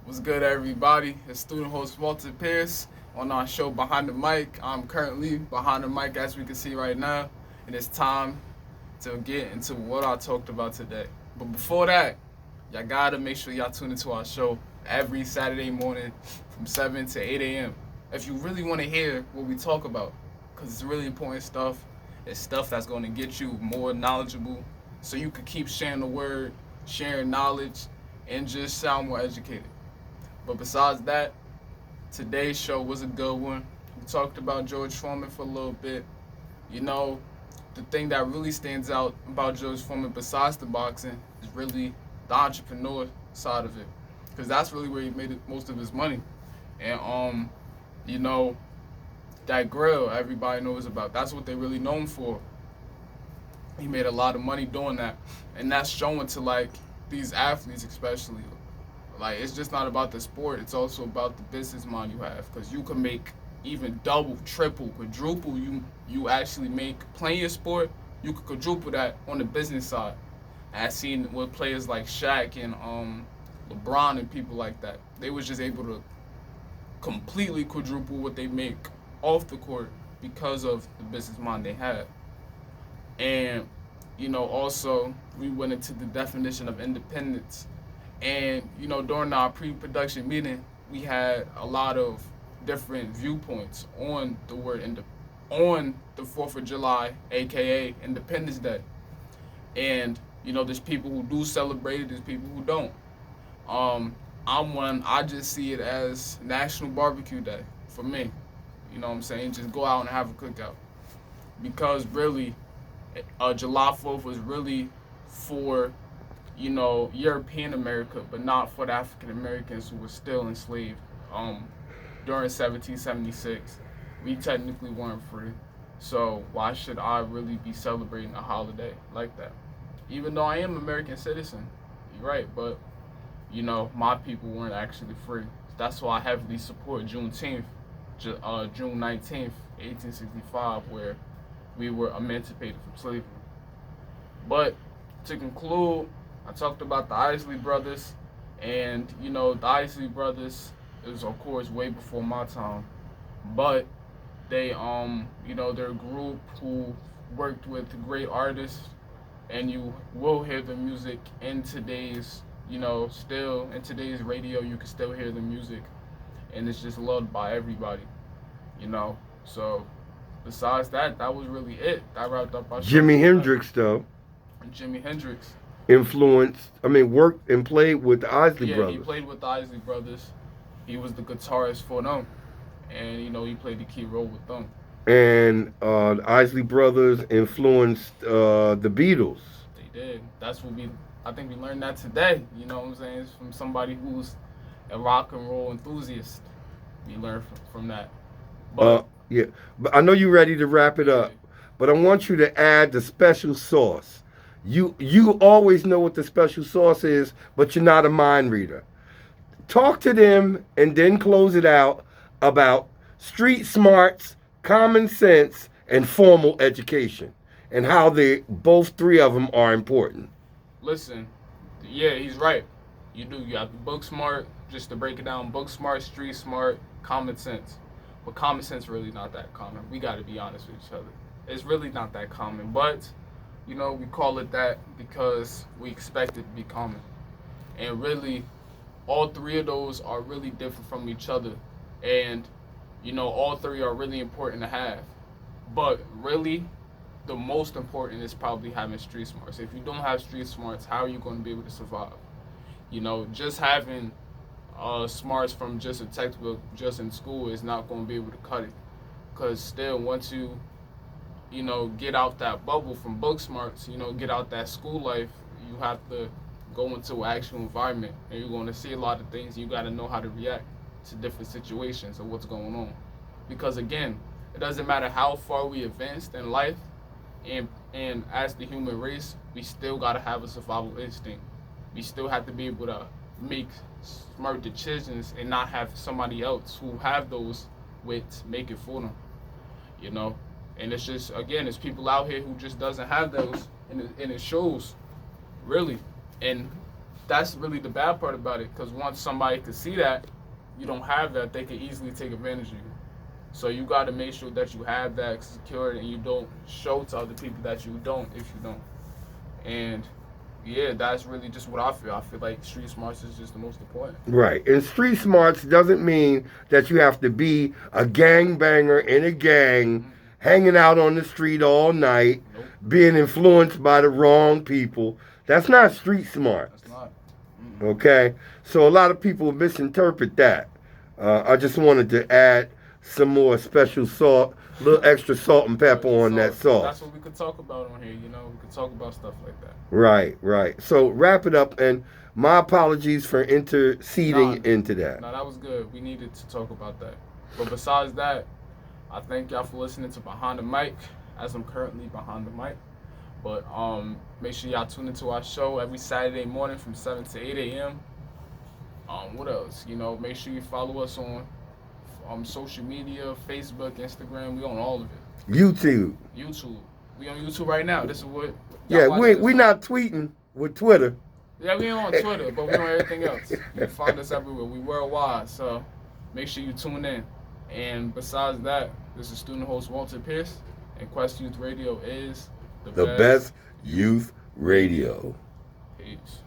What's good, everybody? It's student host Walter Pierce on our show Behind the Mic. I'm currently behind the mic, as we can see right now, and it's time to get into what I talked about today. But before that, y'all gotta make sure y'all tune into our show every Saturday morning from 7 to 8 a.m. if you really want to hear what we talk about, because it's really important stuff. It's stuff that's going to get you more knowledgeable so you can keep sharing the word, sharing knowledge, and just sound more educated. But besides that, today's show was a good one. We talked about George Foreman for a little bit. You know, the thing that really stands out about George Foreman besides the boxing is really the entrepreneur side of it. Because that's really where he made most of his money. And, you know, that grill everybody knows about, that's what they're really known for. He made a lot of money doing that. And that's showing to, like, these athletes especially. Like, it's just not about the sport. It's also about the business mind you have. Because you can make even double, triple, quadruple you actually make playing your sport. You could quadruple that on the business side. I've seen with players like Shaq and LeBron and people like that. They was just able to completely quadruple what they make off the court because of the business mind they had. And, you know, also, we went into the definition of independence. And, you know, during our pre-production meeting, we had a lot of different viewpoints on the word on the 4th of July, aka Independence Day. And, you know, there's people who do celebrate it, there's people who don't. I'm one, I just see it as National Barbecue Day for me. You know what I'm saying? Just go out and have a cookout. Because really, July 4th was really for, you know, European America, but not for the African Americans who were still enslaved during 1776. We technically weren't free. So why should I really be celebrating a holiday like that? Even though I am an American citizen, you're right, but, you know, my people weren't actually free. That's why I heavily support Juneteenth, June 19th, 1865, where we were emancipated from slavery. But to conclude, I talked about the Isley brothers, and, you know, the Isley brothers is, of course, way before my time, but they, you know, they're a group who worked with great artists, and you will hear the music in today's, you know, still in today's radio, you can still hear the music, and it's just loved by everybody, you know. So besides that, that was really it. That wrapped up our show. Jimi Hendrix, though, Jimi Hendrix. worked and played with the Isley Yeah, brothers. he played with the Isley brothers. He was the guitarist for them, and, you know, he played the key role with them. And the Isley brothers influenced the Beatles. They did. That's what I think we learned that today. You know what I'm saying? It's from somebody who's a rock and roll enthusiast. We learned from that. But Yeah, but I know you're ready to wrap it up, but I want you to add the special sauce. You always know what the special sauce is, but you're not a mind reader. Talk to them and then close it out about street smarts, common sense, and formal education, and how they both three of them are important. listen, yeah, he's right. You do. You have the book smart, just to break it down, book smart, street smart, common sense. But common sense really not that common. We got to be honest with each other. It's really not that common. But, you know, we call it that because we expect it to be common. And really, all three of those are really different from each other. And, you know, all three are really important to have. But really, the most important is probably having street smarts. If you don't have street smarts, how are you going to be able to survive? You know, just having smarts from just a textbook, just in school, is not going to be able to cut it. Because still, once you know, get out that bubble from book smarts, you know, get out that school life, you have to go into an actual environment, and you're going to see a lot of things. You got to know how to react to different situations of what's going on. Because again, it doesn't matter how far we advanced in life, and as the human race, we still got to have a survival instinct. We still have to be able to make smart decisions and not have somebody else who have those wits make it for them, you know. And it's just, again, it's people out here who just doesn't have those, and it shows, really. And that's really the bad part about it. Because once somebody could see that you don't have that, they could easily take advantage of you. So you got to make sure that you have that secured and you don't show to other people that you don't if you don't. And yeah, that's really just what I feel. I feel like street smarts is just the most important. Right. And street smarts doesn't mean that you have to be a gangbanger in a gang, Mm-hmm. hanging out on the street all night, Nope. being influenced by the wrong people. That's not street smart. That's not. Okay? So a lot of people misinterpret that. I just wanted to add some more special salt, little extra salt and pepper on that sauce. That's what we could talk about on here, you know. We could talk about stuff like that. Right, right. So wrap it up, and my apologies for interceding into that. No, that was good. We needed to talk about that. But besides that, I thank y'all for listening to Behind the Mic, as I'm currently behind the mic. But make sure y'all tune into our show every Saturday morning from 7 to 8 a.m. What else? You know, make sure you follow us on social media, Facebook, Instagram. We on all of it. YouTube. We on YouTube right now. This is what. Yeah, we not tweeting with Twitter. Yeah, we on Twitter, but we on everything else. You can find us everywhere. We worldwide, so make sure you tune in. And besides that, this is student host Walter Pierce, and Questyouthradio is the best youth radio. Peace.